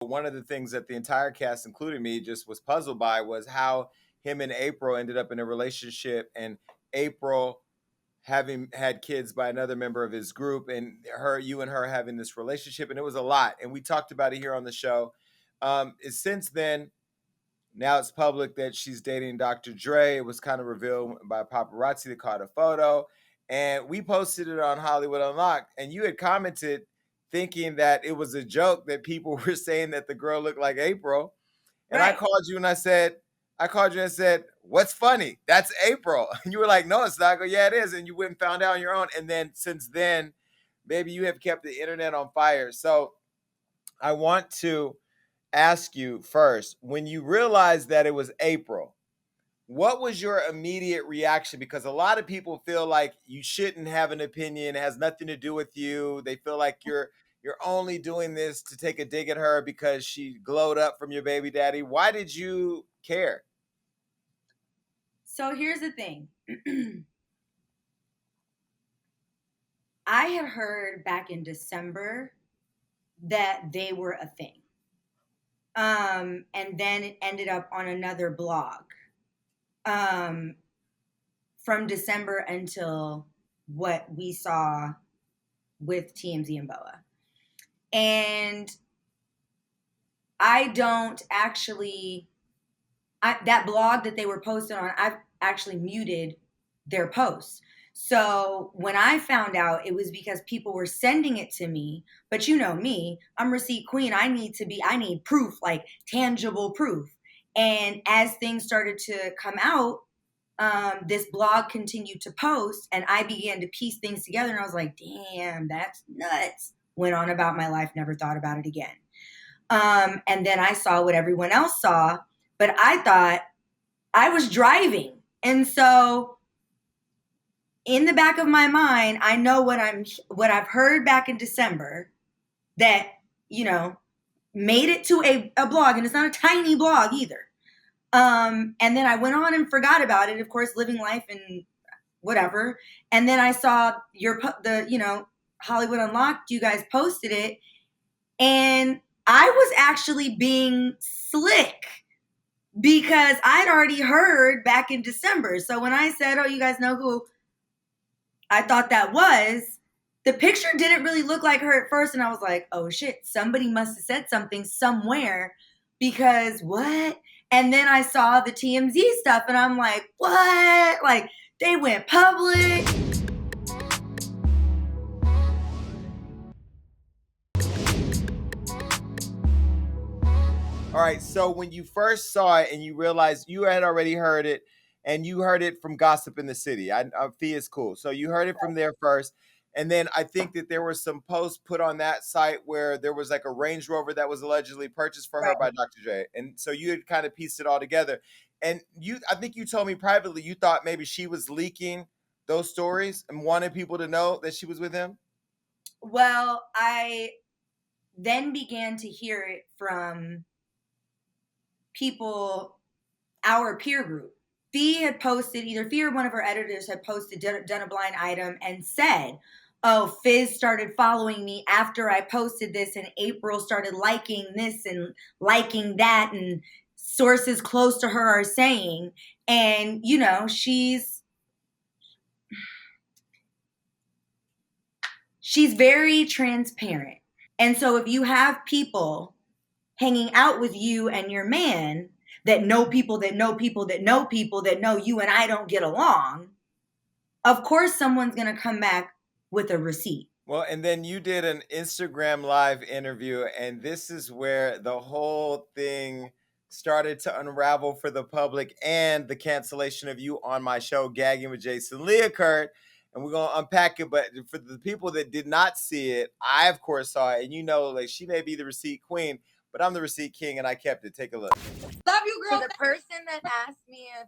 One of the things that the entire cast, including me, just was puzzled by was how him and Apryl ended up in a relationship, and Apryl having had kids by another member of his group, and you and her having this relationship, and it was a lot. And we talked about it here on the show. Since then, now it's public that she's dating Dr. Dre. It was kind of revealed by paparazzi that caught a photo, and we posted it on Hollywood Unlocked. And you had commented thinking that it was a joke that people were saying that the girl looked like Apryl. And I Right. called you and I called you and said, "What's funny? That's Apryl." And you were like, "No, it's not." I go, "Yeah, it is." And you went and found out on your own. And then since then, baby, you have kept the internet on fire. So I want to ask you first, when you realized that it was Apryl, what was your immediate reaction? Because a lot of people feel like you shouldn't have an opinion. It has nothing to do with you. They feel like you're only doing this to take a dig at her because she glowed up from your baby daddy. Why did you care? So here's the thing. I had heard back in December that they were a thing. And then it ended up on another blog. From December until what we saw with TMZ and Boa. And I don't actually, that blog that they were posted on, I've actually muted their posts. So when I found out, it was because people were sending it to me. But you know me, I'm receipt queen. I need proof, like tangible proof. And as things started to come out, this blog continued to post, and I began to piece things together. And I was like, damn, that's nuts. Went on about my life, never thought about it again. And then I saw what everyone else saw, but I thought I was driving. And so in the back of my mind, I know what I've heard back in December that, made it to a blog, and it's not a tiny blog either. And then I went on and forgot about it, of course, living life and whatever. And then I saw Hollywood Unlocked, you guys posted it, and I was actually being slick because I'd already heard back in December. So when I said, "Oh, you guys know who I thought that was," the picture didn't really look like her at first. And I was like, oh shit, somebody must have said something somewhere, because what? And then I saw the TMZ stuff and I'm like, what? Like, they went public. All right. So when you first saw it and you realized you had already heard it, and you heard it from Gossip in the City, Fee is cool. So you heard it from there first. And then I think that there were some posts put on that site where there was like a Range Rover that was allegedly purchased for her by Dr. Dre. And so you had kind of pieced it all together. And I think you told me privately, you thought maybe she was leaking those stories and wanted people to know that she was with him. Well, I then began to hear it from people, our peer group. Fee had posted, either Fee or one of her editors had posted, done a blind item and said, oh, Fizz started following me after I posted this, and Apryl started liking this and liking that, and sources close to her are saying, and she's very transparent. And so if you have people hanging out with you and your man that know people that know people that know people that know you and I don't get along, of course someone's going to come back with a receipt. Well, and then you did an Instagram live interview, and this is where the whole thing started to unravel for the public, and the cancellation of you on my show, Gagging with Jason Lee, occurred. And we're going to unpack it. But for the people that did not see it, I, of course, saw it. And like, she may be the receipt queen, but I'm the receipt king, and I kept it. Take a look. Love you, girl. So the person that asked me if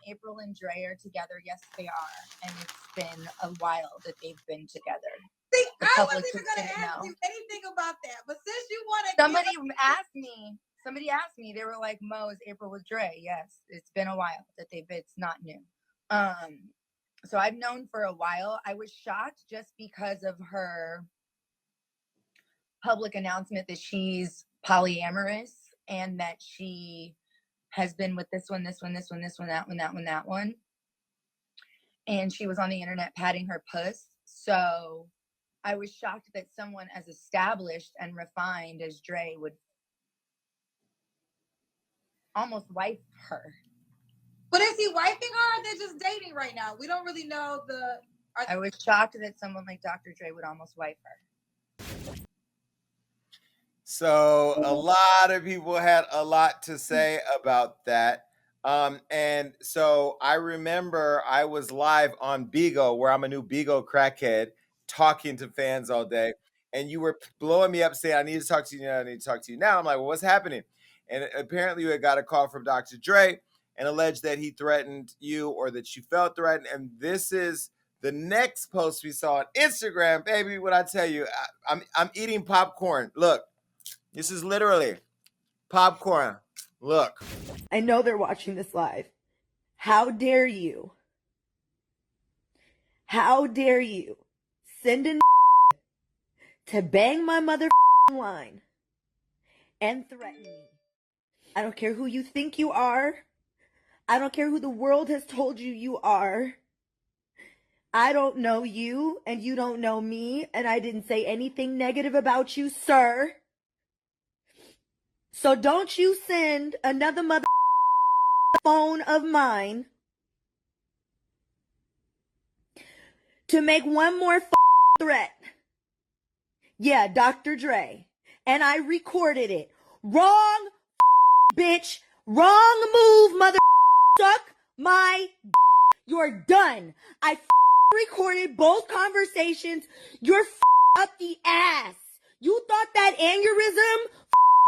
Apryl and Dre are together, yes, they are. And it's been a while that they've been together. See, I wasn't even going to ask you anything about that. But since you want to... Somebody asked me, they were like, Mo, is Apryl with Dre? Yes, it's been a while that it's not new. So I've known for a while. I was shocked just because of her public announcement that she's polyamorous, and that she has been with this one, that one. And she was on the internet patting her puss. So I was shocked that someone as established and refined as Dre would almost wife her. But is he wifing her, or they're just dating right now? We don't really know the. I was shocked that someone like Dr. Dre would almost wife her. So a lot of people had a lot to say about that. And so I remember I was live on Bigo, where I'm a new Bigo crackhead, talking to fans all day. And you were blowing me up saying, I need to talk to you now. I need to talk to you now. I'm like, well, what's happening? And apparently you had got a call from Dr. Dre and alleged that he threatened you or that you felt threatened. And this is the next post we saw on Instagram. Baby, what I tell you, I'm eating popcorn. Look. This is literally popcorn. Look. I know they're watching this live. How dare you? How dare you send in to bang my mother line and threaten me? I don't care who you think you are. I don't care who the world has told you you are. I don't know you and you don't know me, and I didn't say anything negative about you, sir. So don't you send another mother phone of mine to make one more threat. Yeah, Dr. Dre. And I recorded it. Wrong bitch. Wrong move, mother. Suck my. You're done. I recorded both conversations. You're up the ass. You thought that aneurysm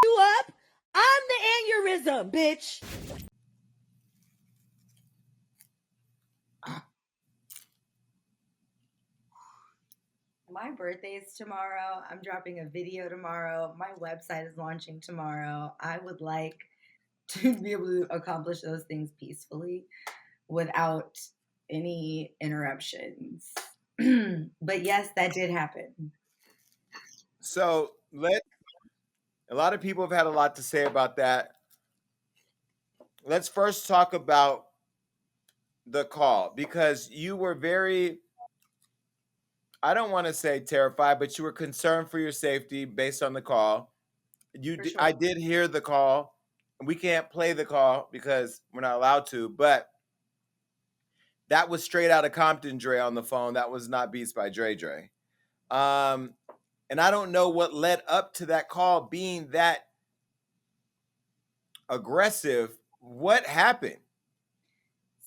you up? I'm the aneurysm, bitch. My birthday is tomorrow. I'm dropping a video tomorrow. My website is launching tomorrow. I would like to be able to accomplish those things peacefully without any interruptions. But yes, that did happen. So a lot of people have had a lot to say about that. Let's first talk about the call, because you were very, I don't want to say terrified, but you were concerned for your safety based on the call. For sure. I did hear the call. We can't play the call because we're not allowed to, but that was straight out of Compton Dre on the phone. That was not Beats by Dre. And I don't know what led up to that call being that aggressive. What happened?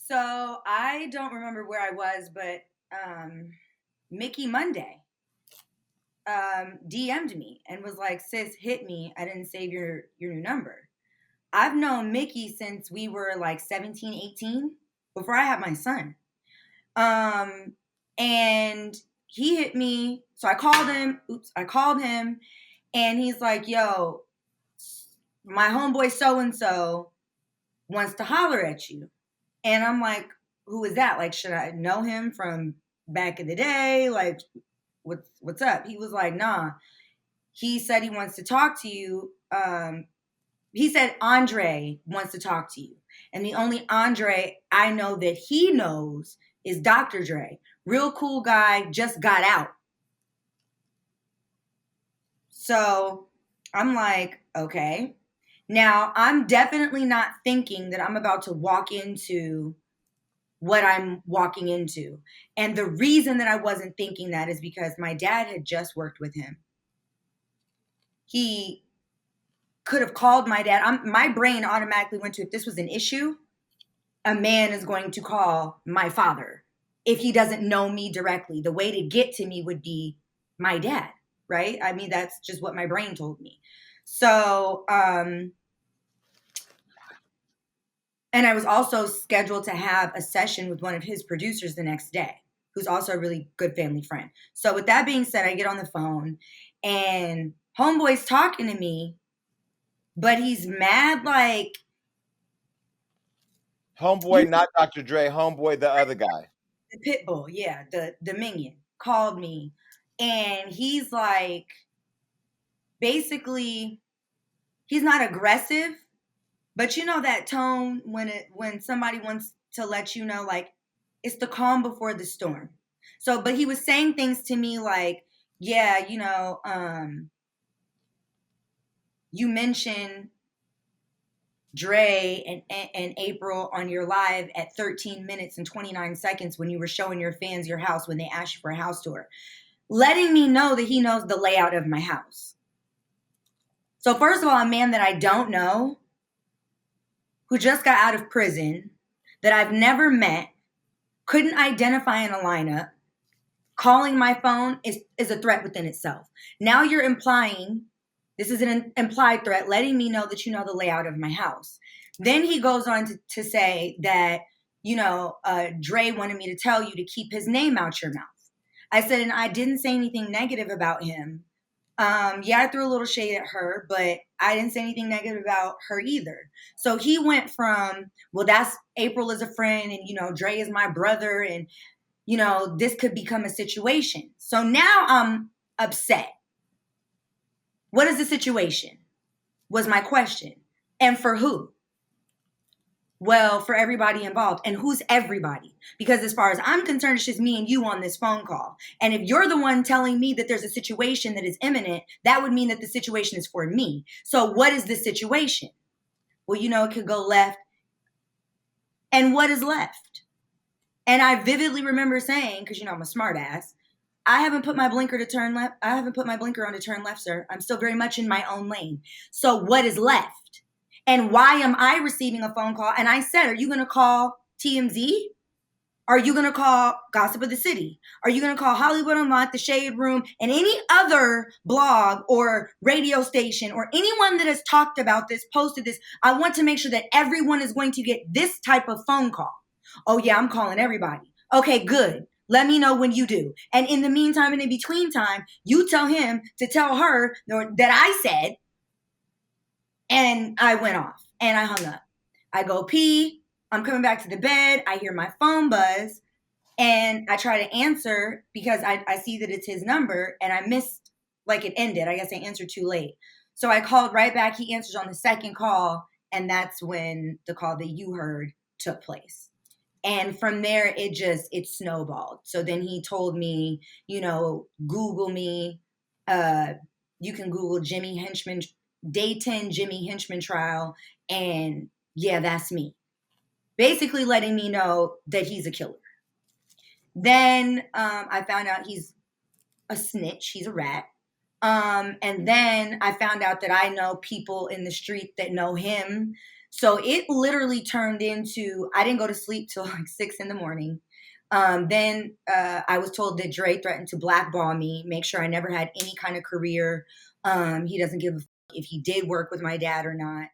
So I don't remember where I was, but Mickey Monday DM'd me and was like, sis, hit me. I didn't save your new number. I've known Mickey since we were like 17, 18, before I had my son. And he hit me. So I called him and he's like, yo, my homeboy so-and-so wants to holler at you. And I'm like, who is that? Like, should I know him from back in the day? Like, what's up? He was like, nah. He said he wants to talk to you. He said Andre wants to talk to you. And the only Andre I know that he knows is Dr. Dre. Real cool guy, just got out. So I'm like, okay. Now, I'm definitely not thinking that I'm about to walk into what I'm walking into. And the reason that I wasn't thinking that is because my dad had just worked with him. He could have called my dad. My brain automatically went to, if this was an issue, a man is going to call my father if he doesn't know me directly. The way to get to me would be my dad, right? I mean, that's just what my brain told me. So, and I was also scheduled to have a session with one of his producers the next day, who's also a really good family friend. So with that being said, I get on the phone and homeboy's talking to me, but he's mad like... Homeboy, not Dr. Dre. Homeboy, the other guy. The Pitbull, yeah, the minion called me. And he's like, basically, He's not aggressive, but you know that tone when somebody wants to let you know, like, it's the calm before the storm. So, but he was saying things to me like, yeah, you mentioned Dre and Apryl on your live at 13 minutes and 29 seconds when you were showing your fans your house when they asked you for a house tour, letting me know that he knows the layout of my house. So first of all, a man that I don't know, who just got out of prison, that I've never met, couldn't identify in a lineup, calling my phone is a threat within itself. Now you're implying, this is an implied threat, letting me know that you know the layout of my house. Then he goes on to say that, Dre wanted me to tell you to keep his name out your mouth. I said, and I didn't say anything negative about him. Yeah, I threw a little shade at her, but I didn't say anything negative about her either. So he went from, well, that's Apryl is a friend, and Dre is my brother, and this could become a situation. So now I'm upset. What is the situation? Was my question. And for who? Well, for everybody involved. And who's everybody? Because as far as I'm concerned, it's just me and you on this phone call. And if you're the one telling me that there's a situation that is imminent, that would mean that the situation is for me. So what is the situation? Well, it could go left. And what is left? And I vividly remember saying, because I'm a smart ass, I haven't put my blinker to turn left. I haven't put my blinker on to turn left, sir. I'm still very much in my own lane. So what is left? And why am I receiving a phone call? And I said, are you going to call TMZ? Are you going to call Gossip of the City? Are you going to call Hollywood Unlocked, The Shade Room, and any other blog or radio station or anyone that has talked about this, posted this? I want to make sure that everyone is going to get this type of phone call. Oh, yeah, I'm calling everybody. Okay, good. Let me know when you do. And in the meantime and in between time, you tell him to tell her that I said, and I went off and I hung up. I go pee. I'm coming back to the bed. I hear my phone buzz and I try to answer because I see that it's his number and I missed, like, it ended. I guess I answered too late. So I called right back. He answers on the second call. And that's when the call that you heard took place. And from there, it snowballed. So then he told me, Google me. You can Google Jimmy Henchman, Day 10 Jimmy Henchman trial. And yeah, that's me. Basically letting me know that he's a killer. Then I found out he's a snitch. He's a rat. And then I found out that I know people in the street that know him. So it literally turned into, I didn't go to sleep till like 6 a.m. Then I was told that Dre threatened to blackball me, make sure I never had any kind of career. He doesn't give a fuck if he did work with my dad or not.